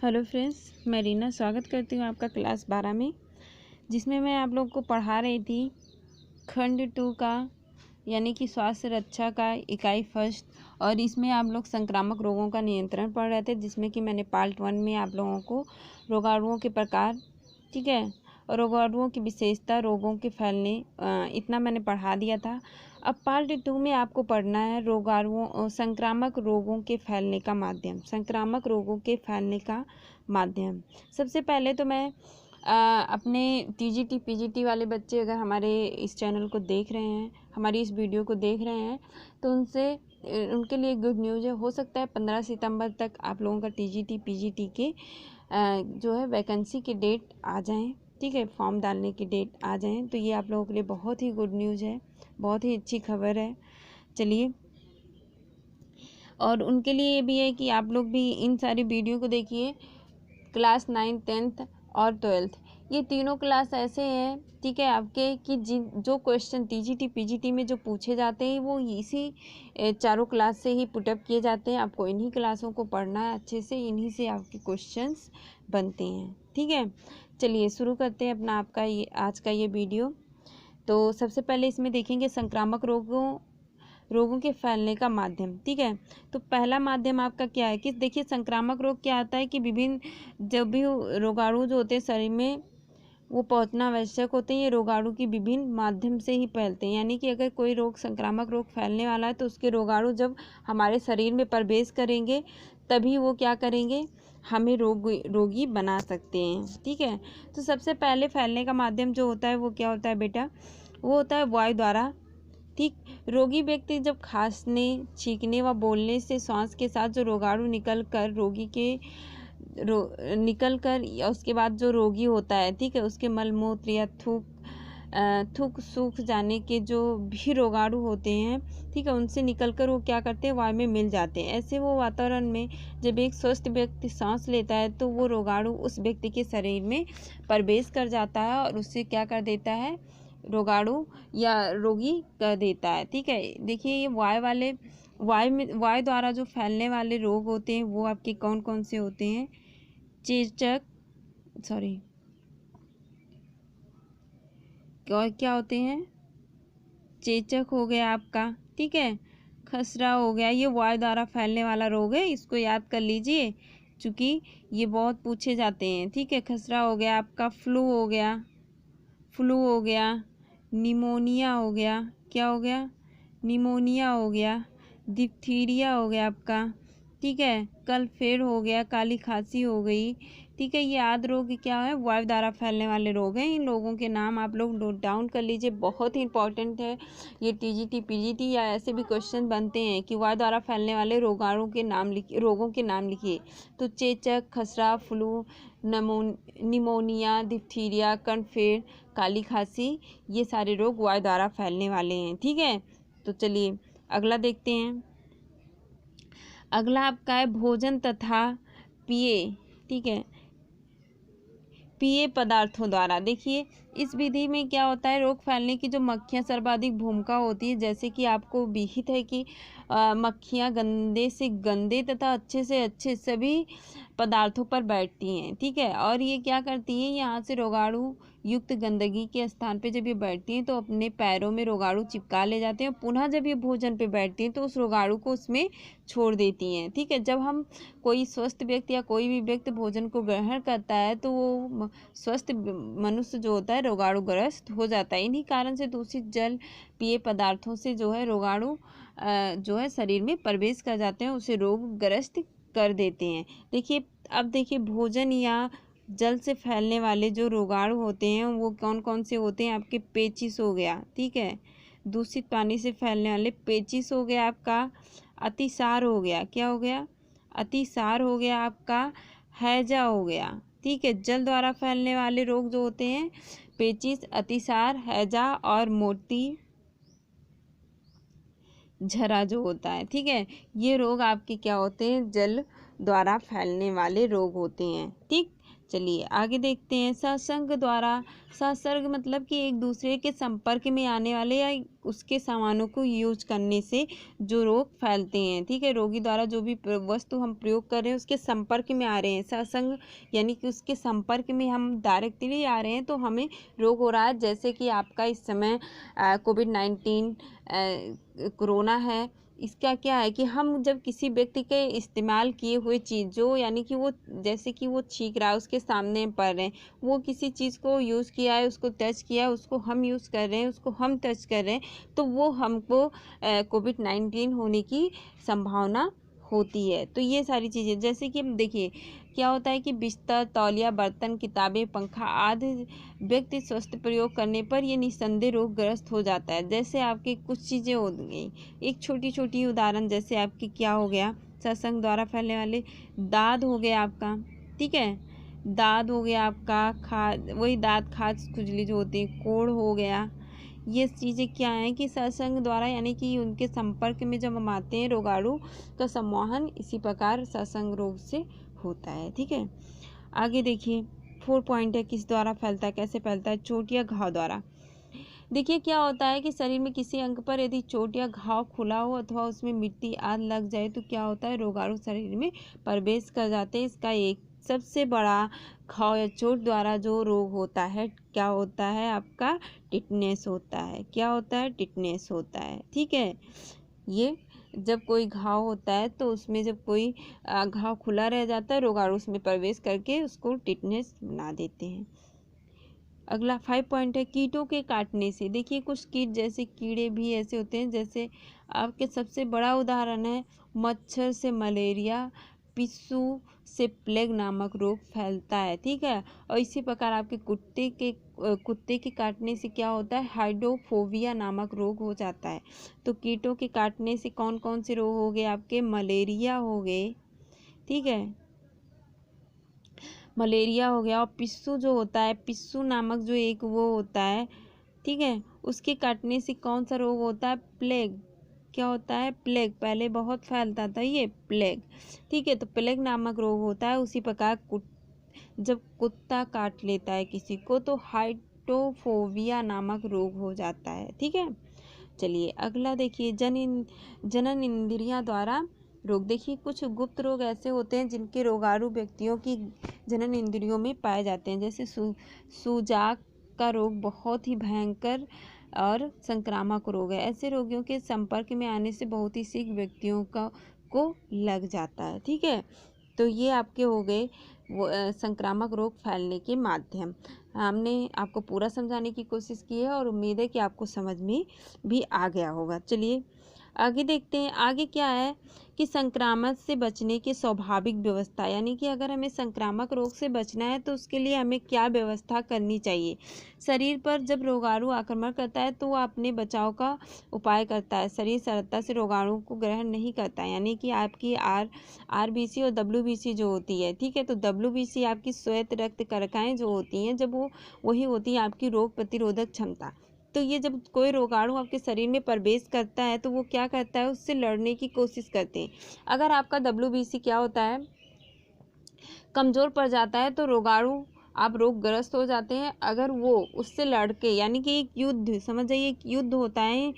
Hello friends, मैं रीना स्वागत करती हूँ आपका क्लास 12 में, जिसमें मैं आप लोग को पढ़ा रही थी खंड 2 का यानी कि स्वास्थ्य रक्षा का इकाई फर्स्ट। और इसमें आप लोग संक्रामक रोगों का नियंत्रण पढ़ रहे थे, जिसमें कि मैंने पार्ट 1 में आप लोगों को रोगाणुओं के प्रकार, ठीक है, और रोगाणुओं की विशेषता, रोगों के फैलने, इतना मैंने पढ़ा दिया था। अब पार्ट 2 में आपको पढ़ना है रोगाणुओं, संक्रामक रोगों के फैलने का माध्यम, संक्रामक रोगों के फैलने का माध्यम। सबसे पहले तो मैं अपने टीजीटी पीजीटी वाले बच्चे अगर हमारे इस चैनल को देख रहे हैं, हमारी इस वीडियो को देख रहे हैं, तो उनके लिए गुड न्यूज़ है। हो सकता है 15 सितंबर तक आप लोगों का टीजीटी पीजीटी के जो है वैकेंसी के डेट आ जाएं, ठीक है, फॉर्म डालने की डेट आ जाएं, तो ये आप लोगों के लिए बहुत ही गुड न्यूज़ है, बहुत ही अच्छी खबर है। चलिए, और उनके लिए ये भी है कि आप लोग भी इन सारी वीडियो को देखिए। क्लास 9, 10th और 12th, ये तीनों क्लास ऐसे हैं, ठीक है, आपके कि जो क्वेश्चन टीजीटी पीजीटी में जो पूछे जाते हैं वो इसी चारों क्लास से ही पुटअप किए जाते हैं। आपको इन्हीं क्लासों को पढ़ना है अच्छे से, इन्हीं से आपके क्वेश्चंस बनते हैं, ठीक है। चलिए शुरू करते हैं अपना आपका ये आज का ये वीडियो। तो सबसे पहले इसमें देखेंगे संक्रामक रोगों के फैलने का माध्यम, ठीक है। तो पहला माध्यम आपका क्या है कि देखिए, संक्रामक रोग क्या आता है कि विभिन्न जब भी रोगाणु जो होते हैं शरीर में वो पहुंचना आवश्यक होते हैं, ये रोगाणु की विभिन्न माध्यम से ही फैलते हैं। यानी कि अगर कोई रोग, संक्रामक रोग फैलने वाला है तो उसके रोगाणु जब हमारे शरीर में प्रवेश करेंगे तभी वो क्या करेंगे, हमें रोगी बना सकते हैं, ठीक है। तो सबसे पहले फैलने का माध्यम जो होता है वो क्या होता है बेटा, वो होता है वायु द्वारा, ठीक। रोगी व्यक्ति जब खांसने, छींकने व बोलने से श्वास के साथ जो रोगाणु निकल कर या उसके बाद जो रोगी होता है, ठीक है, उसके मलमूत्र या थूक सूख जाने के जो भी रोगाणु होते हैं, ठीक है, उनसे निकलकर वो क्या करते हैं, वायु में मिल जाते हैं। ऐसे वो वातावरण में जब एक स्वस्थ व्यक्ति सांस लेता है तो वो रोगाणु उस व्यक्ति के शरीर में प्रवेश कर जाता है और उससे क्या कर देता है, रोगाणु या रोगी कर देता है, ठीक है। देखिए, ये वायु द्वारा जो फैलने वाले रोग होते हैं वो आपके कौन कौन से होते हैं, क्या होते हैं, चेचक हो गया आपका, ठीक है, खसरा हो गया, ये वायु द्वारा फैलने वाला रोग है, इसको याद कर लीजिए क्योंकि ये बहुत पूछे जाते हैं, ठीक है। खसरा हो गया आपका, फ्लू हो गया, निमोनिया हो गया, क्या हो गया, निमोनिया हो गया, डिप्थीरिया हो गया आपका, ठीक है, कल फेर हो गया, काली खांसी हो गई, ठीक है। ये आदि रोग क्या है, वायु द्वारा फैलने वाले रोग हैं। इन लोगों के नाम आप लोग नोट डाउन कर लीजिए, बहुत ही इंपॉर्टेंट है। ये टीजीटी पीजीटी या ऐसे भी क्वेश्चन बनते हैं कि वायु द्वारा फैलने वाले रोगाणु के नाम लिखिए, रोगों के नाम लिखिए। तो चेचक, खसरा, फ्लू, निमोनिया, डिप्थीरिया, कणफेर, काली खांसी, ये सारे रोग वायु द्वारा फैलने वाले हैं, ठीक है। तो चलिए अगला देखते हैं। अगला आपका है भोजन तथा पेय, ठीक है, पेय पदार्थों द्वारा। देखिए, इस विधि में क्या होता है, रोग फैलने की जो मक्खियां सर्वाधिक भूमिका होती है, जैसे कि आपको विहित है कि मक्खियां गंदे से गंदे तथा अच्छे से अच्छे सभी पदार्थों पर बैठती हैं, ठीक है। और ये क्या करती हैं, यहाँ से रोगाणु युक्त गंदगी के स्थान पे जब ये बैठती हैं तो अपने पैरों में रोगाणु चिपका ले जाते हैं। पुनः जब ये भोजन पे बैठती हैं तो उस रोगाणु को उसमें छोड़ देती हैं, ठीक है। जब हम कोई स्वस्थ व्यक्ति या कोई भी व्यक्ति भोजन को ग्रहण करता है तो वो स्वस्थ मनुष्य जो होता है रोगाणुग्रस्त हो जाता है। इन्हीं कारण से दूषित जल, पेय पदार्थों से जो है रोगाणु जो है शरीर में प्रवेश कर जाते हैं, उसे रोगग्रस्त कर देते हैं। देखिए, अब देखिए, भोजन या जल से फैलने वाले जो रोगाणु होते हैं वो कौन कौन से होते हैं, आपके पेचिस हो गया, ठीक है, दूषित पानी से फैलने वाले पेचिस हो गया आपका, अतिसार हो गया, क्या हो गया, अतिसार हो गया आपका, हैजा हो गया, ठीक है। जल द्वारा फैलने वाले रोग जो होते हैं पेचिस, अतिसार, हैजा और मोती झरा जो होता है, ठीक है, ये रोग आपके क्या होते हैं, जल द्वारा फैलने वाले रोग होते हैं, ठीक। चलिए आगे देखते हैं। संसर्ग द्वारा, संसर्ग मतलब कि एक दूसरे के संपर्क में आने वाले या उसके सामानों को यूज करने से जो रोग फैलते हैं, ठीक है। रोगी द्वारा जो भी वस्तु हम प्रयोग कर रहे हैं उसके संपर्क में आ रहे हैं, संसर्ग यानी कि उसके संपर्क में हम डायरेक्टली आ रहे हैं तो हमें रोग हो रहा है। जैसे कि आपका इस समय कोविड-19 कोरोना है, इसका क्या है कि हम जब किसी व्यक्ति के इस्तेमाल किए हुए चीज़ जो यानी कि वो जैसे कि वो छींक रहा है उसके सामने पड़ रहे हैं, वो किसी चीज़ को यूज़ किया है, उसको टच किया है, उसको हम यूज़ कर रहे हैं, उसको हम टच कर रहे हैं, तो वो हमको कोविड-19 होने की संभावना होती है। तो ये सारी चीज़ें जैसे कि हम देखिए क्या होता है कि बिस्तर, तौलिया, बर्तन, किताबें, पंखा आदि व्यक्ति स्वस्थ प्रयोग करने पर ये निस्संदेह रोगग्रस्त हो जाता है। जैसे आपकी कुछ चीज़ें हो गई, एक छोटी छोटी उदाहरण जैसे आपकी क्या हो गया, संसर्ग द्वारा फैलने वाले दाद हो गया आपका, ठीक है, दाद हो गया आपका, वही दाद, खाज, खुजली जो होती है, कोढ़ हो गया। ये चीज़ें क्या हैं कि संसर्ग द्वारा यानी कि उनके संपर्क में जब हम आते हैं रोगाणु का सम्मोहन इसी प्रकार संसर्ग रोग से होता है, ठीक है। आगे देखिए 4 पॉइंट है, किस द्वारा फैलता है, कैसे फैलता है, चोट या घाव द्वारा। देखिए क्या होता है कि शरीर में किसी अंग पर यदि चोट या घाव खुला हो अथवा उसमें मिट्टी आदि लग जाए तो क्या होता है, रोगाणु शरीर में प्रवेश कर जाते हैं। इसका एक सबसे बड़ा घाव या चोट द्वारा जो रोग होता है क्या होता है, आपका टिटनेस होता है। क्या होता है, टिटनेस होता है, ठीक है। ये जब कोई घाव होता है तो उसमें जब कोई घाव खुला रह जाता है, रोगाणु उसमें प्रवेश करके उसको टिटनेस बना देते हैं। अगला 5 पॉइंट है, कीटों के काटने से। देखिए कुछ कीट जैसे कीड़े भी ऐसे होते हैं, जैसे आपके सबसे बड़ा उदाहरण है मच्छर से मलेरिया, पिस्सू से प्लेग नामक रोग फैलता है, ठीक है। और इसी प्रकार आपके कुत्ते के काटने से क्या होता है, हाइड्रोफोबिया नामक रोग हो जाता है। तो कीटों के काटने से कौन कौन से रोग हो गए आपके, मलेरिया हो गए, ठीक है, मलेरिया हो गया। और पिस्सू जो होता है, पिस्सू नामक जो एक वो होता है, ठीक है, उसके काटने से कौन सा रोग होता है, प्लेग। क्या होता है, प्लेग। पहले बहुत फैलता था ये प्लेग, ठीक है, तो प्लेग नामक रोग होता है। उसी प्रकार जब कुत्ता काट लेता है किसी को तो हाइड्रोफोबिया नामक रोग हो जाता है, ठीक है। चलिए अगला देखिए, जनन इंद्रियां द्वारा रोग। देखिए कुछ गुप्त रोग ऐसे होते हैं जिनके रोगाणु व्यक्तियों की जनन इंद्रियों में पाए जाते हैं। जैसे सूजाक का रोग बहुत ही भयंकर और संक्रामक रोग है। ऐसे रोगियों के संपर्क में आने से बहुत ही शीघ्र व्यक्तियों को लग जाता है, ठीक है। तो ये आपके हो गए वो संक्रामक रोग फैलने के माध्यम। हमने आपको पूरा समझाने की कोशिश की है और उम्मीद है कि आपको समझ में भी आ गया होगा। चलिए आगे देखते हैं। आगे क्या है कि संक्रामक से बचने की स्वाभाविक व्यवस्था, यानी कि अगर हमें संक्रामक रोग से बचना है तो उसके लिए हमें क्या व्यवस्था करनी चाहिए। शरीर पर जब रोगाणु आक्रमण करता है तो वह अपने बचाव का उपाय करता है। शरीर सरलता से रोगाणु को ग्रहण नहीं करता, यानी कि आपकी आरबीसी और डब्ल्यूबीसी जो होती है, ठीक है, तो डब्ल्यूबीसी आपकी श्वेत रक्त कणिकाएं जो होती हैं, जब वो वही होती है आपकी रोग प्रतिरोधक क्षमता। तो ये जब कोई रोगाणु आपके शरीर में प्रवेश करता है तो वो क्या करता है, उससे लड़ने की कोशिश करते हैं। अगर आपका डब्ल्यूबीसी क्या होता है, कमज़ोर पड़ जाता है तो रोगाणु आप रोगग्रस्त हो जाते हैं। अगर वो उससे लड़के, यानी कि एक युद्ध, समझ जाइए एक युद्ध होता है,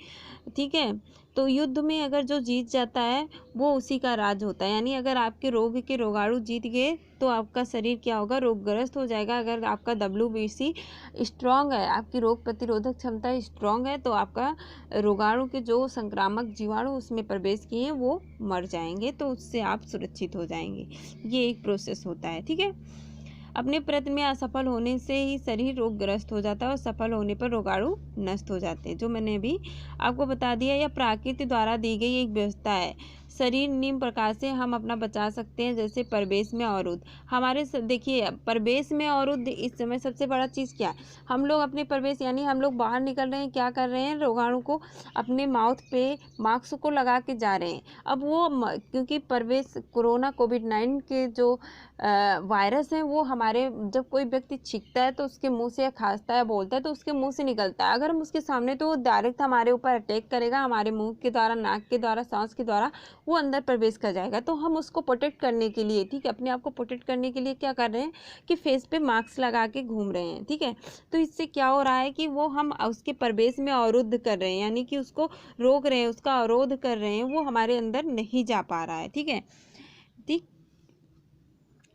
ठीक है, तो युद्ध में अगर जो जीत जाता है वो उसी का राज होता है। यानी अगर आपके रोग के रोगाणु जीत गए तो आपका शरीर क्या होगा, रोगग्रस्त हो जाएगा। अगर आपका डब्ल्यूबीसी स्ट्रांग है, आपकी रोग प्रतिरोधक क्षमता स्ट्रांग है, तो आपका रोगाणु के जो संक्रामक जीवाणु उसमें प्रवेश किए हैं वो मर जाएंगे, तो उससे आप सुरक्षित हो जाएंगे। ये एक प्रोसेस होता है, ठीक है। अपने प्रयत्न में असफल होने से ही शरीर रोगग्रस्त हो जाता है और सफल होने पर रोगाणु नष्ट हो जाते हैं। जो मैंने अभी आपको बता दिया, यह प्रकृति द्वारा दी गई एक व्यवस्था है। शरीर निम्न प्रकार से हम अपना बचा सकते हैं, जैसे प्रवेश में अवरुद्ध। हमारे देखिए प्रवेश में अवरुद्ध इस समय सबसे बड़ा चीज़ क्या है, हम लोग अपने प्रवेश यानी हम लोग बाहर निकल रहे हैं, क्या कर रहे हैं, रोगाणु को अपने माउथ पे मास्क को लगा के जा रहे हैं। अब वो क्योंकि प्रवेश कोरोना कोविड-19 के जो वायरस हैं वो हमारे, जब कोई व्यक्ति छींकता है तो उसके मुंह से या खांसता है बोलता है तो उसके मुंह से निकलता है। अगर हम उसके सामने, तो वो डायरेक्ट हमारे ऊपर अटैक करेगा, हमारे मुंह के द्वारा, नाक के द्वारा, सांस के द्वारा वो अंदर प्रवेश कर जाएगा। तो हम उसको प्रोटेक्ट करने के लिए, ठीक है, अपने आप को प्रोटेक्ट करने के लिए क्या कर रहे हैं कि फेस पे मास्क लगा के घूम रहे हैं, ठीक है। तो इससे क्या हो रहा है कि वो हम उसके प्रवेश में अवरुद्ध कर रहे हैं, यानी कि उसको रोक रहे हैं, उसका अवरोध कर रहे हैं, वो हमारे अंदर नहीं जा पा रहा है, ठीक है। ठीक,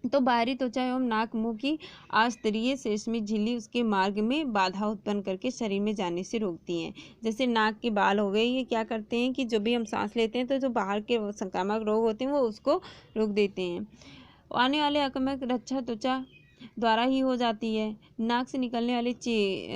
तो बाहरी त्वचा एवं नाक मुंह की आस्तरीय रेशमी झिल्ली उसके मार्ग में बाधा उत्पन्न करके शरीर में जाने से रोकती हैं। जैसे नाक के बाल हो गए, ये क्या करते हैं कि जो भी हम सांस लेते हैं तो जो बाहर के संक्रामक रोग होते हैं वो उसको रोक देते हैं। आने वाले आक्रमक रक्षा त्वचा द्वारा ही हो जाती है। नाक से निकलने वाले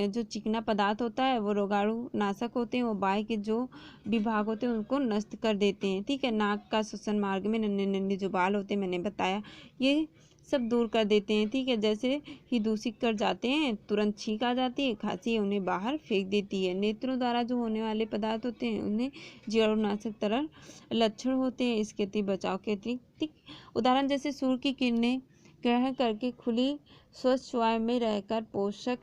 जो चिकना पदार्थ होता है वो रोगाणु नाशक होते हैं, वो बाह्य के जो विभाग होते हैं उनको नष्ट कर देते हैं, ठीक है। नाक का श्वसन मार्ग में नन्हे नन्हे जो बाल होते हैं, मैंने बताया, ये सब दूर कर देते हैं, ठीक है। जैसे ही दूषित कर जाते हैं तुरंत छींक आ जाती है, खांसी उन्हें बाहर फेंक देती है। नेत्रों द्वारा जो होने वाले पदार्थ होते हैं उन्हें जीवाणुनाशक तरल लक्षण होते हैं, इसके अति बचाव के अतिरिक्त उदाहरण जैसे सूर्य की किरणें ग्रहण करके खुली स्वच्छ वायु में रहकर पोषक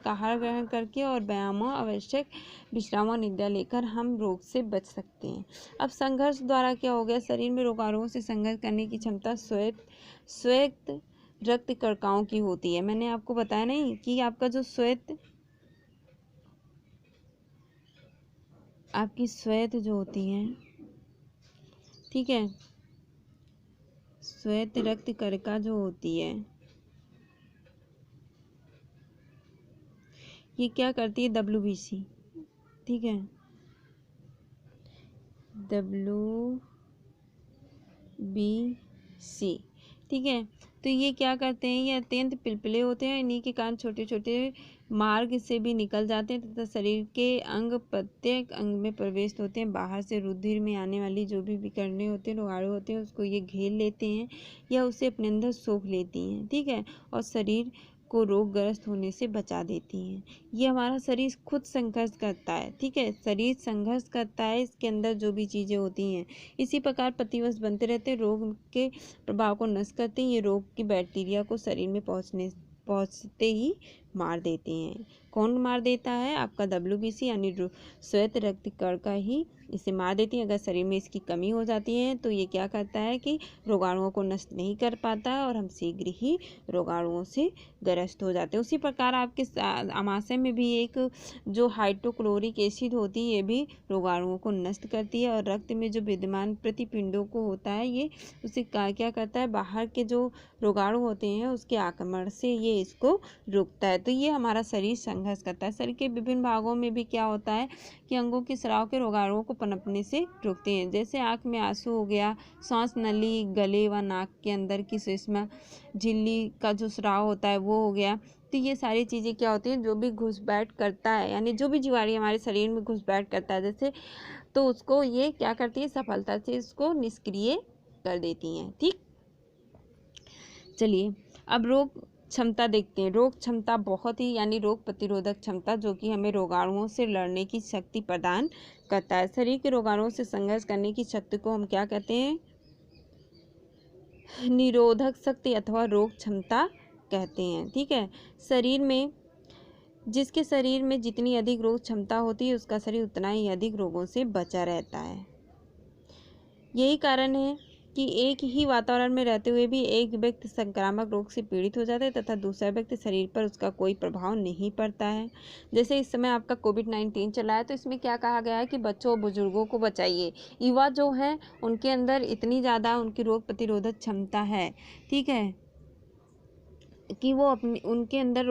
आहार ग्रहण करके और व्यायामों आवश्यक विश्राम और निद्रा लेकर हम रोग से बच सकते हैं। अब संघर्ष द्वारा क्या हो गया, शरीर में रोगाणुओं से संघर्ष करने की क्षमता श्वेत रक्त कणिकाओं की होती है। मैंने आपको बताया नहीं कि आपका जो आपकी श्वेत जो होती है, ठीक है, श्वेत रक्त कणिका जो होती है ये क्या करती है, WBC, ठीक है, WBC, ठीक है। तो ये क्या करते हैं, ये अत्यंत पिलपिले होते हैं, इन्हीं के कारण छोटे छोटे मार्ग से भी निकल जाते हैं तथा शरीर के अंग प्रत्येक अंग में प्रवेश होते हैं। बाहर से रुधिर में आने वाली जो भी विकर्णें होते हैं, रोगाणु होते हैं, उसको ये घेर लेते हैं या उसे अपने अंदर सोख लेती हैं, ठीक है, और शरीर को रोगग्रस्त होने से बचा देती हैं। ये हमारा शरीर खुद संघर्ष करता है, ठीक है, शरीर संघर्ष करता है, इसके अंदर जो भी चीज़ें होती हैं इसी प्रकार प्रतिवर्ष बनते रहते हैं, रोग के प्रभाव को नष्ट करते हैं। ये रोग की बैक्टीरिया को शरीर में पहुंचते ही मार देते हैं। कौन मार देता है, आपका WBC यानी श्वेत रक्त कणिका ही इसे मार देती है। अगर शरीर में इसकी कमी हो जाती है तो ये क्या करता है कि रोगाणुओं को नष्ट नहीं कर पाता है और हम शीघ्र ही रोगाणुओं से ग्रस्त हो जाते हैं। उसी प्रकार आपके आमाशय में भी एक जो हाइड्रोक्लोरिक एसिड होती है ये भी रोगाणुओं को नष्ट करती है और रक्त में जो विद्यमान प्रतिपिंडों को होता है ये उसे क्या करता है, बाहर के जो रोगाणु होते हैं उसके आक्रमण से ये इसको रोकता है। तो ये हमारा शरीर संघर्ष करता है। शरीर के विभिन्न भागों में भी क्या होता है कि अंगों के स्राव के रोगाणुओं को पनपने से रोकते हैं। जैसे आँख में आंसू हो गया, सांस नली, गले व नाक के अंदर की सूक्ष्म झिल्ली का जो स्राव होता है वो हो गया। तो ये सारी चीज़ें क्या होती हैं, जो भी घुसपैठ करता है यानी जो भी जीवाणु हमारे शरीर में घुसपैठ करता है जैसे, तो उसको ये क्या करती है, सफलता से इसको निष्क्रिय कर देती हैं, ठीक। चलिए अब रोग क्षमता देखते हैं। रोग क्षमता बहुत ही यानी रोग प्रतिरोधक क्षमता जो कि हमें रोगाणुओं से लड़ने की शक्ति प्रदान करता है। शरीर के रोगाणुओं से संघर्ष करने की शक्ति को हम क्या कहते हैं, निरोधक शक्ति अथवा रोग क्षमता कहते हैं, ठीक है। शरीर में जिसके शरीर में जितनी अधिक रोग क्षमता होती है उसका शरीर उतना ही अधिक रोगों से बचा रहता है। यही कारण है कि एक ही वातावरण में रहते हुए भी एक व्यक्ति संक्रामक रोग से पीड़ित हो जाता है तथा दूसरा व्यक्ति शरीर पर उसका कोई प्रभाव नहीं पड़ता है। जैसे इस समय आपका कोविड-19 चला है तो इसमें क्या कहा गया है कि बच्चों और बुजुर्गों को बचाइए। युवा जो हैं उनके अंदर इतनी ज़्यादा उनकी रोग प्रतिरोधक क्षमता है, ठीक है, कि वो अपनी उनके अंदर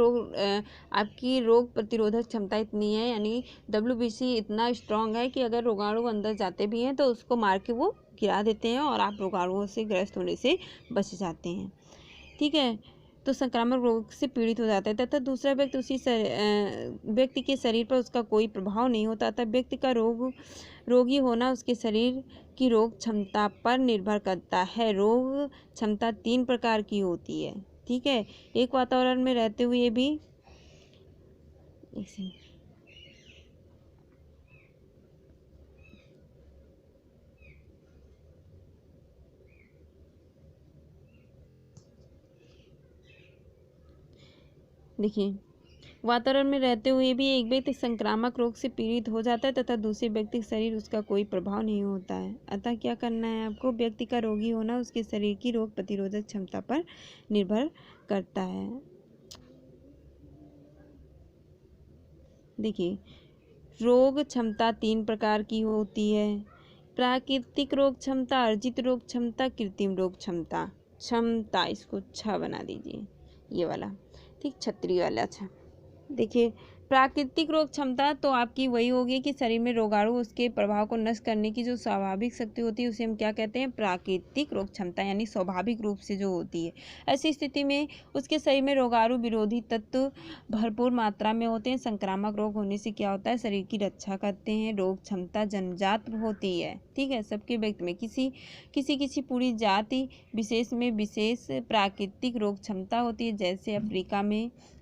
आपकी रोग प्रतिरोधक क्षमता इतनी है यानी WBC इतना स्ट्रांग है कि अगर रोगाणु अंदर जाते भी हैं तो उसको मार के वो गिरा देते हैं और आप रोगाणुओं से ग्रस्त होने से बच जाते हैं, ठीक है। तो संक्रामक रोग से पीड़ित हो जाता है तथा दूसरा व्यक्ति व्यक्ति के शरीर पर उसका कोई प्रभाव नहीं होता तब व्यक्ति का रोगी होना उसके शरीर की रोग क्षमता पर निर्भर करता है। रोग क्षमता 3 प्रकार की होती है, ठीक है। एक वातावरण में रहते हुए भी देखिए वातावरण में रहते हुए भी एक व्यक्ति संक्रामक रोग से पीड़ित हो जाता है तथा दूसरे व्यक्ति के शरीर उसका कोई प्रभाव नहीं होता है। अतः क्या करना है आपको, व्यक्ति का रोगी होना उसके शरीर की रोग प्रतिरोधक क्षमता पर निर्भर करता है। देखिए, रोग क्षमता 3 प्रकार की होती है। प्राकृतिक रोग क्षमता, अर्जित रोग क्षमता, कृत्रिम रोग क्षमता। क्षमता इसको छ बना दीजिए, ये वाला, ठीक, छतरी वाला छ। देखिए, प्राकृतिक रोग क्षमता तो आपकी वही होगी कि शरीर में रोगाणु उसके प्रभाव को नष्ट करने की जो स्वाभाविक शक्ति होती है उसे हम क्या कहते हैं, प्राकृतिक रोग क्षमता, यानी स्वाभाविक रूप से जो होती है। ऐसी स्थिति में उसके शरीर में रोगाणु विरोधी तत्व भरपूर मात्रा में होते हैं। संक्रामक रोग होने से क्या होता है, शरीर की रक्षा करते हैं। रोग क्षमता जन्मजात होती है, ठीक है, सबके व्यक्ति में किसी पूरी जाति विशेष में विशेष प्राकृतिक रोग क्षमता होती है। जैसे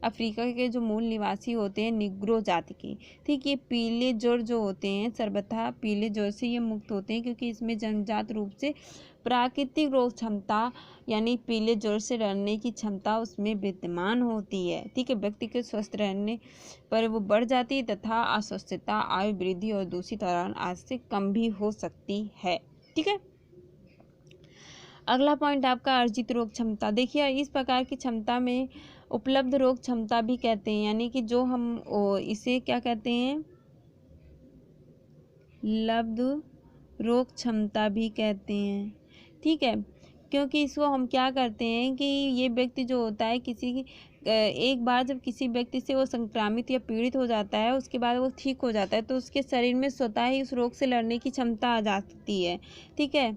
अफ्रीका के जो मूल निवासी होते हैं निग्रो जाति के, ठीक, ये पीले ज्वर जो होते हैं सर्वथा पीले ज्वर से ये मुक्त होते हैं, क्योंकि इसमें जन्मजात रूप से प्राकृतिक रोग क्षमता यानी पीले ज्वर से लड़ने की क्षमता उसमें विद्यमान होती है, ठीक है। व्यक्ति के स्वस्थ रहने पर वो बढ़ जाती है तथा अस्वस्थता, आयु वृद्धि और दूसरी तरह आज से कम भी हो सकती है, ठीक है। अगला पॉइंट आपका अर्जित रोग क्षमता। देखिए, इस प्रकार की क्षमता में उपलब्ध रोग क्षमता भी कहते हैं, यानी कि जो हम इसे क्या कहते हैं, लब्ध रोग क्षमता भी कहते हैं, ठीक है। क्योंकि इसको हम क्या करते हैं कि ये व्यक्ति जो होता है एक बार जब किसी व्यक्ति से वो संक्रामित या पीड़ित हो जाता है उसके बाद वो ठीक हो जाता है तो उसके शरीर में स्वतः ही उस रोग से लड़ने की क्षमता आ जाती है, ठीक है।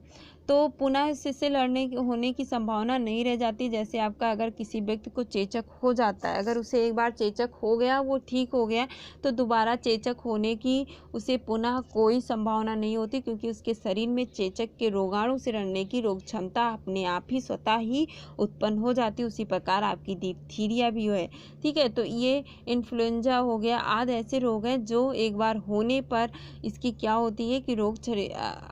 तो पुनः इससे होने की संभावना नहीं रह जाती। जैसे आपका अगर किसी व्यक्ति को चेचक हो जाता है, अगर उसे एक बार चेचक हो गया, वो ठीक हो गया, तो दोबारा चेचक होने की उसे पुनः कोई संभावना नहीं होती, क्योंकि उसके शरीर में चेचक के रोगाणु से लड़ने की रोग क्षमता अपने आप ही स्वतः ही उत्पन्न हो जाती है। उसी प्रकार आपकी डिप्थीरिया भी है, ठीक है। तो ये इन्फ्लुएंजा हो गया, आदि ऐसे रोग हैं जो एक बार होने पर इसकी क्या होती है कि रोग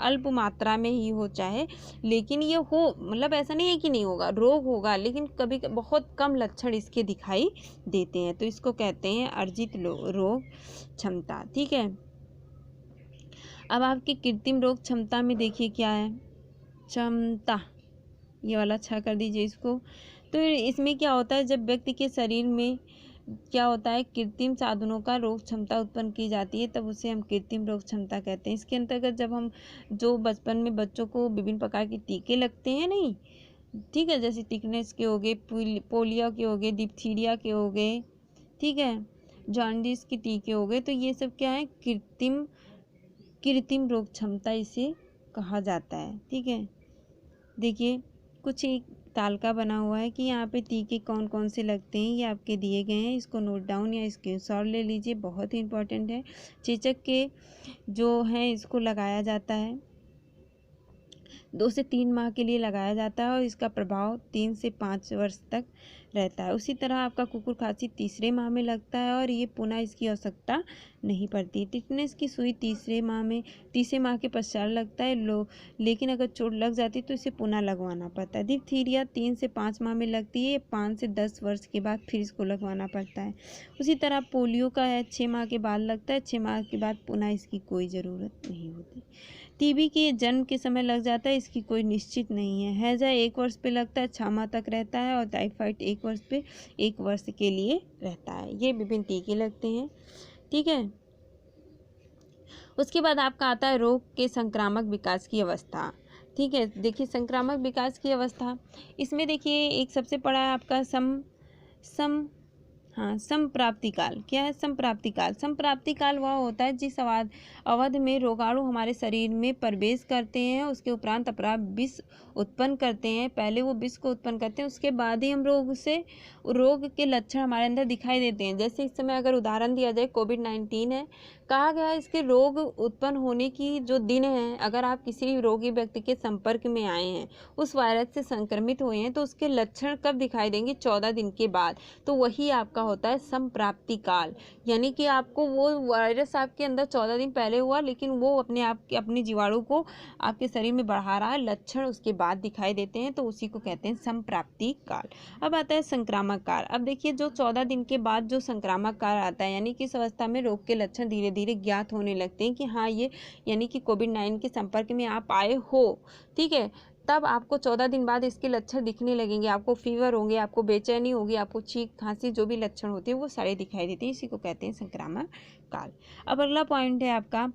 अल्प मात्रा में ही हो चाहे, लेकिन ये हो, मतलब ऐसा नहीं है कि नहीं होगा, रोग होगा, लेकिन कभी बहुत कम लक्षण इसके दिखाई देते हैं। तो इसको कहते हैं अर्जित रोग क्षमता, ठीक है। अब आपकी कृत्रिम रोग क्षमता में देखिए क्या है, क्षमता, ये वाला अच्छा कर दीजिए इसको। तो इसमें क्या होता है, जब व्यक्ति के शरीर में क्या होता है, कृत्रिम साधनों का रोग क्षमता उत्पन्न की जाती है, तब उसे हम कृत्रिम रोग क्षमता कहते हैं। इसके अंतर्गत जब हम जो बचपन में बच्चों को विभिन्न प्रकार के टीके लगते हैं नहीं, ठीक है, जैसे टिकनेस के हो गए, पोलियो के हो गए, डिप्थीरिया के हो गए, ठीक है, जॉन्डिस के टीके हो गए, तो ये सब क्या है, कृत्रिम रोग क्षमता इसे कहा जाता है, ठीक है। देखिए, कुछ एक तालिका बना हुआ है कि यहाँ पे टीके कौन कौन से लगते हैं, ये आपके दिए गए हैं, इसको नोट डाउन या स्क्रीनशॉट ले लीजिए, बहुत ही इंपॉर्टेंट है। चेचक के जो हैं इसको लगाया जाता है 2 से 3 माह के लिए लगाया जाता है और इसका प्रभाव 3 से 5 वर्ष तक रहता है। उसी तरह आपका कुकुर खांसी तीसरे माह में लगता है और ये पुनः इसकी आवश्यकता नहीं पड़ती। टिटनेस की सुई तीसरे माह के पश्चात लगता है, लेकिन अगर चोट लग जाती तो इसे पुनः लगवाना पड़ता है। डिप्थीरिया 3 से 5 माह में लगती है, 5 से 10 वर्ष के बाद फिर इसको लगवाना पड़ता है। उसी तरह पोलियो का है, 6 माह के बाद लगता है, 6 माह के बाद पुनः इसकी कोई ज़रूरत नहीं होती। टीबी के जन्म के समय लग जाता है, इसकी कोई निश्चित नहीं है। हैजा 1 वर्ष पे लगता है, 6 माह तक रहता है और टाइफाइड 1 वर्ष पे 1 वर्ष के लिए रहता है। ये विभिन्न टीके लगते हैं, ठीक है। उसके बाद आपका आता है रोग के संक्रामक विकास की अवस्था, ठीक है। देखिए, संक्रामक विकास की अवस्था, इसमें देखिए एक सबसे बड़ा है आपका संप्राप्ति काल। क्या है संप्राप्ति काल? संप्राप्ति काल वह होता है जिस अवधि में रोगाणु हमारे शरीर में प्रवेश करते हैं, उसके उपरांत अपराध विष उत्पन्न करते हैं। पहले वो विष को उत्पन्न करते हैं, उसके बाद ही हम रोग के लक्षण हमारे अंदर दिखाई देते हैं। जैसे इस समय अगर उदाहरण दिया जाए, कोविड-19 है, कहा गया है इसके रोग उत्पन्न होने की जो दिन है, अगर आप किसी रोगी व्यक्ति के संपर्क में आए हैं, उस वायरस से संक्रमित हुए हैं, तो उसके लक्षण कब दिखाई देंगे? 14 दिन के बाद। तो वही आपका होता है संप्राप्ति काल, यानी कि आपको वो वायरस आपके अंदर 14 दिन पहले हुआ, लेकिन वो अपने जीवाणु को आपके शरीर में बढ़ा रहा है, लक्षण उसके बाद दिखाई देते हैं, तो उसी को कहते हैं संप्राप्ति काल। अब आता है संक्रामक काल। अब देखिए, जो 14 दिन के बाद जो संक्रामक काल आता है, यानी कि इस अवस्था में रोग के लक्षण धीरे धीरे ज्ञात होने लगते हैं कि हाँ, ये यानी कि कोविड-19 के संपर्क में आप आए हो, ठीक है। तब आपको 14 दिन बाद इसके लक्षण दिखने लगेंगे, आपको फीवर होंगे, आपको बेचैनी होगी, आपको छींक खांसी जो भी लक्षण होते हैं वो सारे दिखाई देते हैं। इसी को कहते हैं संक्रामक काल। अब अगला पॉइंट है आपका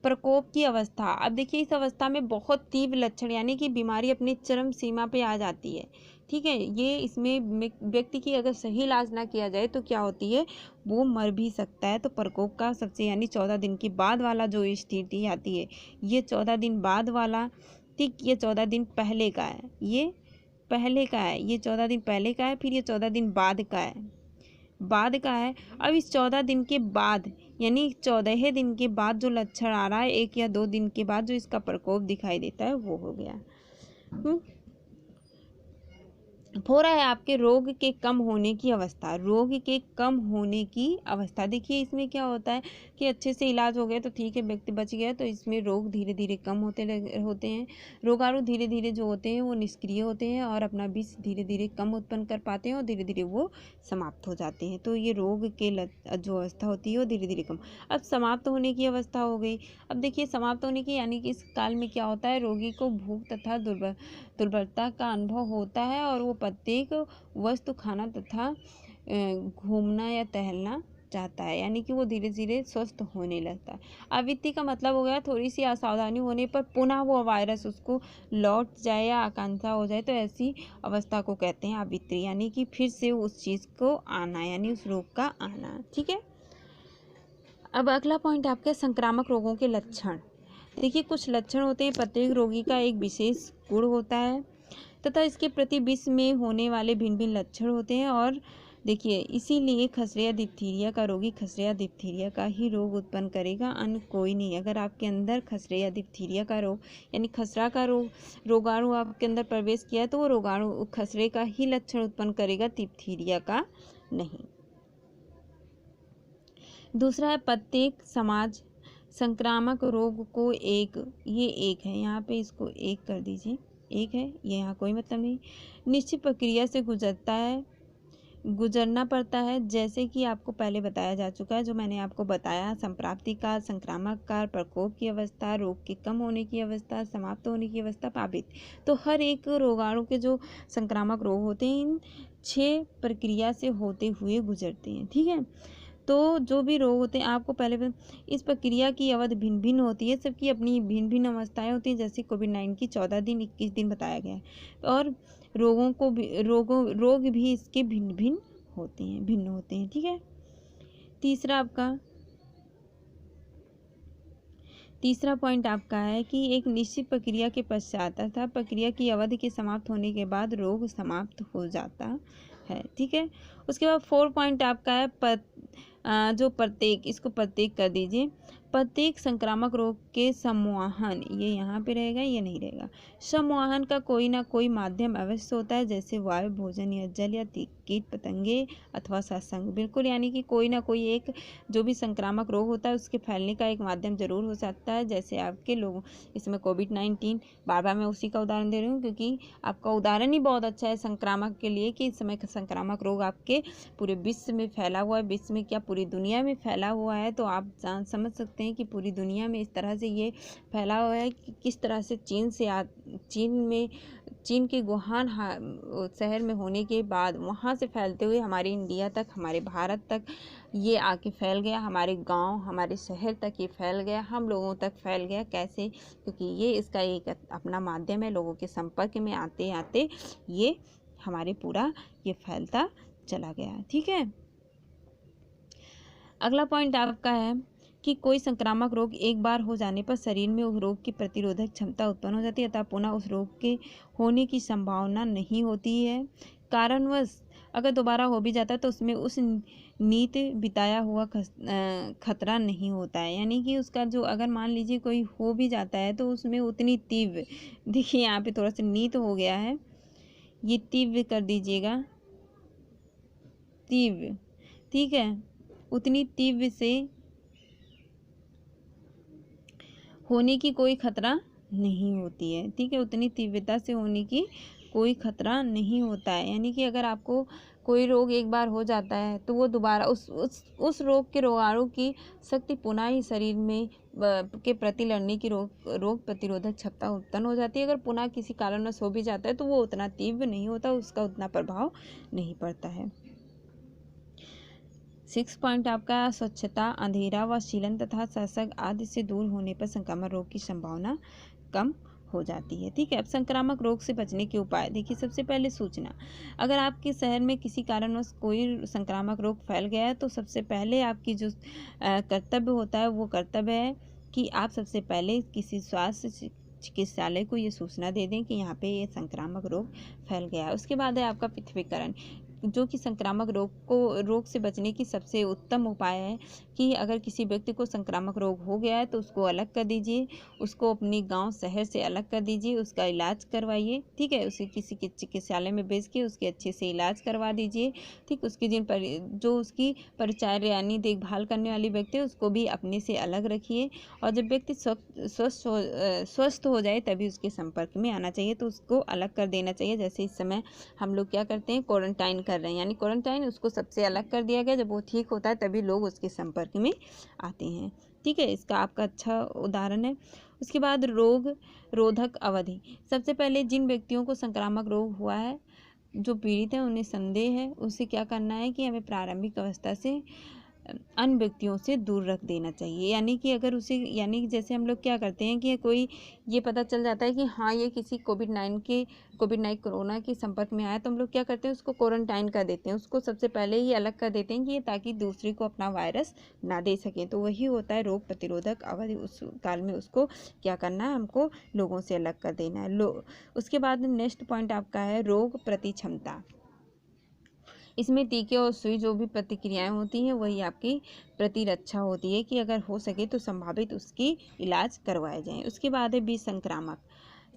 प्रकोप की अवस्था। अब देखिए, इस अवस्था में बहुत तीव्र लक्षण, यानी कि बीमारी अपनी चरम सीमा पे आ जाती है, ठीक है। ये इसमें व्यक्ति की अगर सही इलाज ना किया जाए तो क्या होती है, वो मर भी सकता है। तो प्रकोप का सबसे यानी 14 दिन के बाद वाला जो स्थिति आती है, ये 14 दिन बाद वाला, ठीक, ये 14 दिन पहले का है, ये पहले का है, ये 14 दिन पहले का है, फिर ये 14 दिन बाद का है, बाद का है। अब इस 14 दिन के बाद, यानी 14 दिन के बाद जो लक्षण आ रहा है, 1 या 2 दिन के बाद जो इसका प्रकोप दिखाई देता है, वो हो गया। हो रहा है आपके रोग के कम होने की अवस्था, रोग के कम होने की अवस्था। देखिए, इसमें क्या होता है कि अच्छे से इलाज हो गया तो ठीक है, व्यक्ति बच गया, तो इसमें रोग धीरे धीरे कम होते हैं, रोगाणु धीरे धीरे जो होते हैं वो निष्क्रिय होते हैं और अपना विष धीरे धीरे कम उत्पन्न कर पाते हैं और धीरे धीरे वो समाप्त हो जाते हैं। तो ये रोग के जो अवस्था होती है वो धीरे धीरे कम। अब समाप्त होने की अवस्था हो गई। अब देखिए, समाप्त होने की यानी कि इस काल में क्या होता है, रोगी को भूख तथा दुर्बलता का अनुभव होता है और वो प्रत्येक वस्तु खाना तथा घूमना या टहलना चाहता है, यानी कि वो धीरे धीरे स्वस्थ होने लगता है। आवृत्ति का मतलब हो गया थोड़ी सी असावधानी होने पर पुनः वो वायरस उसको लौट जाए या आकांक्षा हो जाए, तो ऐसी अवस्था को कहते हैं आवृत्ति, यानी कि फिर से उस चीज़ को आना, यानी उस रोग का आना, ठीक है। अब अगला पॉइंट आपके संक्रामक रोगों के लक्षण। देखिए, कुछ लक्षण होते हैं, प्रत्येक रोगी का एक विशेष गुण होता है तथा इसके प्रति विश्व में होने वाले भिन्न भिन्न लक्षण होते हैं। और देखिए, इसीलिए खसरा डिप्थीरिया का रोगी खसरा डिप्थीरिया का ही रोग उत्पन्न करेगा, अन्य कोई नहीं। अगर आपके अंदर खसरा डिप्थीरिया का रोग यानी खसरा का रोगाणु आपके अंदर प्रवेश किया है, तो वो रोगाणु खसरे का ही लक्षण उत्पन्न करेगा, डिप्थीरिया का नहीं। दूसरा है प्रत्येक समाज संक्रामक रोग को ये एक है, यहाँ पे इसको एक कर दीजिए, एक है, ये यहाँ कोई मतलब नहीं, निश्चित प्रक्रिया से गुजरना पड़ता है, जैसे कि आपको पहले बताया जा चुका है, जो मैंने आपको बताया, संप्राप्ति काल, संक्रामक काल, प्रकोप की अवस्था, रोग के कम होने की अवस्था, समाप्त होने की अवस्था, आवृत्ति। तो हर एक रोगाणु के जो संक्रामक रोग होते हैं, इन 6 प्रक्रिया से होते हुए गुजरते हैं, ठीक है। तो जो भी रोग होते हैं, आपको पहले इस प्रक्रिया की अवधि भिन्न भिन्न होती है, सबकी अपनी भिन्न भिन्न अवस्थाएं होती हैं। जैसे कोविड-19 की 14 दिन 21 दिन बताया गया है, और रोग भी इसके भिन्न होते हैं, ठीक है। तीसरा पॉइंट आपका है कि एक निश्चित प्रक्रिया के पश्चात अर्थात प्रक्रिया की अवधि के समाप्त होने के बाद रोग समाप्त हो जाता है, ठीक है। उसके बाद 4 पॉइंट आपका है जो प्रत्येक, इसको प्रत्येक कर दीजिए, प्रत्येक संक्रामक रोग के संवहन, ये यहाँ पे रहेगा, ये नहीं रहेगा। संवहन का कोई ना कोई माध्यम अवश्य होता है, जैसे वायु, भोजन या जल या कीट पतंगे अथवा सत्संग, बिल्कुल, यानी कि कोई ना कोई एक जो भी संक्रामक रोग होता है उसके फैलने का एक माध्यम जरूर हो सकता है। जैसे आपके लोगों, इसमें कोविड-19, बार मैं उसी का उदाहरण दे रही हूँ क्योंकि आपका उदाहरण ही बहुत अच्छा है संक्रामक के लिए, कि इस समय संक्रामक रोग आपके पूरे विश्व में फैला हुआ है, विश्व में क्या पूरी दुनिया में फैला हुआ है। तो आप समझ सकते हैं कि पूरी दुनिया में इस तरह से ये फैला हुआ है कि किस तरह से चीन के वुहान शहर में होने के बाद वहाँ से फैलते हुए हमारे इंडिया तक, हमारे भारत तक ये आके फैल गया, हमारे गांव, हमारे शहर तक ये फैल गया, हम लोगों तक फैल गया। कैसे? क्योंकि ये इसका एक अपना माध्यम है, लोगों के संपर्क में आते आते ये हमारे पूरा ये फैलता चला गया, ठीक है। अगला पॉइंट आपका है कि कोई संक्रामक रोग एक बार हो जाने पर शरीर में उस रोग की प्रतिरोधक क्षमता उत्पन्न हो जाती है, अतः पुनः उस रोग के होने की संभावना नहीं होती है। कारणवश अगर दोबारा हो भी जाता है तो उसमें उस नीत बिताया हुआ खतरा नहीं होता है। यानी कि उसका जो अगर मान लीजिए कोई हो भी जाता है तो उसमें उतनी तीव्र, देखिए यहाँ पे थोड़ा सा नीत हो गया है, ये तीव्र कर दीजिएगा, तीव्र, ठीक है, उतनी तीव्र से होने की कोई खतरा नहीं होती है, ठीक है, उतनी तीव्रता से होने की कोई खतरा नहीं होता है। यानी कि अगर आपको कोई रोग एक बार हो जाता है तो वो दोबारा उस रोग के रोगाणु की शक्ति पुनः ही शरीर में के प्रति लड़ने की रोग प्रतिरोधक क्षमता उत्पन्न हो जाती है। अगर पुनः किसी कारणवश हो भी जाता है तो वो उतना तीव्र नहीं होता, उसका उतना प्रभाव नहीं पड़ता है। 6 पॉइंट आपका स्वच्छता, अंधेरा व शीलन तथा संसर्ग आदि से दूर होने पर संक्रामक रोग की संभावना कम हो जाती है, ठीक है। अब संक्रामक रोग से बचने के उपाय देखिए। सबसे पहले सूचना, अगर आपके शहर में किसी कारणवश कोई संक्रामक रोग फैल गया है तो सबसे पहले आपकी जो कर्तव्य होता है वो कर्तव्य है कि आप सबसे पहले किसी स्वास्थ्य चिकित्सालय को ये सूचना दे दें कि यहाँ पे ये संक्रामक रोग फैल गया है। उसके बाद है आपका पृथ्वीकरण, जो कि संक्रामक रोग से बचने की सबसे उत्तम उपाय है कि अगर किसी व्यक्ति को संक्रामक रोग हो गया है तो उसको अलग कर दीजिए, उसको अपनी गांव शहर से अलग कर दीजिए, उसका इलाज करवाइए, ठीक है, उसे किसी के चिकित्सालय में भेज के उसके अच्छे से इलाज करवा दीजिए, ठीक। उसकी जो उसकी परिचर्या यानी देखभाल करने वाली व्यक्ति है उसको भी अपने से अलग रखिए, और जब व्यक्ति स्वस्थ हो जाए तभी उसके संपर्क में आना चाहिए, तो उसको अलग कर देना चाहिए। जैसे इस समय हम लोग क्या करते हैं, क्वारंटाइन कर रहे हैं, यानी क्वारंटाइन, उसको सबसे अलग कर दिया गया। जब वो ठीक होता है तभी लोग उसके संपर्क में आते हैं, ठीक है। इसका आपका अच्छा उदाहरण है। उसके बाद रोग रोधक अवधि, सबसे पहले जिन व्यक्तियों को संक्रामक रोग हुआ है, जो पीड़ित है, उन्हें संदेह है, उसे क्या करना है कि हमें प्रारंभिक अवस्था से अन्य व्यक्तियों से दूर रख देना चाहिए। यानी कि अगर उसे, यानी कि जैसे हम लोग क्या करते हैं कि कोई ये पता चल जाता है कि हाँ ये किसी कोविड-19 कोरोना के संपर्क में आया, तो हम लोग क्या करते हैं, उसको क्वारंटाइन कर देते हैं, उसको सबसे पहले ही अलग कर देते हैं कि ये ताकि दूसरे को अपना वायरस ना दे सके। तो वही होता है रोग प्रतिरोधक अवधि, उस काल में उसको क्या करना है, हमको लोगों से अलग कर देना है। उसके बाद नेक्स्ट पॉइंट आपका है रोग प्रति क्षमता। इसमें टीके और सुई जो भी प्रतिक्रियाएं होती हैं वही आपकी प्रतिरक्षा होती है कि अगर हो सके तो संभावित उसकी इलाज करवाए जाएं। उसके बाद है बीज संक्रामक,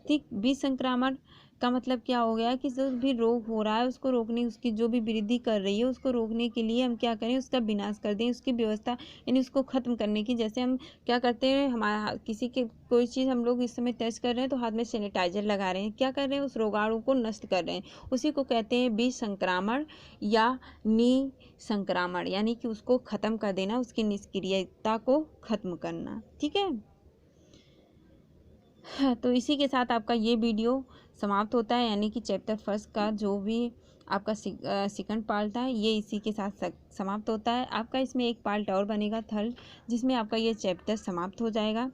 ठीक। बीज संक्रामण का मतलब क्या हो गया कि जो भी रोग हो रहा है उसको रोकने, उसकी जो भी वृद्धि कर रही है उसको रोकने के लिए हम क्या करें, उसका विनाश कर दें, उसकी व्यवस्था यानी उसको खत्म करने की। जैसे हम क्या करते हैं, हमारा किसी के कोई चीज़ हम लोग इस समय टेस्ट कर रहे हैं तो हाथ में सैनिटाइजर लगा रहे हैं, क्या कर रहे हैं, उस रोगाणु को नष्ट कर रहे हैं। उसी को कहते हैं बीज संक्रामण या निसंक्रामण, यानी कि उसको खत्म कर देना, उसकी निष्क्रियता को खत्म करना, ठीक है। तो इसी के साथ आपका ये वीडियो समाप्त होता है, यानी कि चैप्टर फर्स्ट का जो भी आपका सेकंड पार्ट था ये इसी के साथ समाप्त होता है। आपका इसमें एक पार्ट और बनेगा थर्ड, जिसमें आपका ये चैप्टर समाप्त हो जाएगा।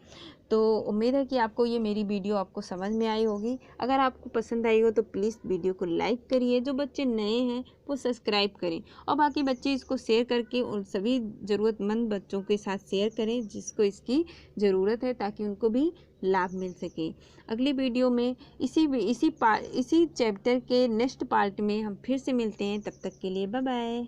तो उम्मीद है कि आपको ये मेरी वीडियो आपको समझ में आई होगी। अगर आपको पसंद आई हो तो प्लीज़ वीडियो को लाइक करिए, जो बच्चे नए हैं वो सब्सक्राइब करें, और बाकी बच्चे इसको शेयर करके उन सभी ज़रूरतमंद बच्चों के साथ शेयर करें जिसको इसकी ज़रूरत है, ताकि उनको भी लाभ मिल सके। अगली वीडियो में इसी चैप्टर के नेक्स्ट पार्ट में हम फिर से मिलते हैं, तब तक के लिए बाय बाय।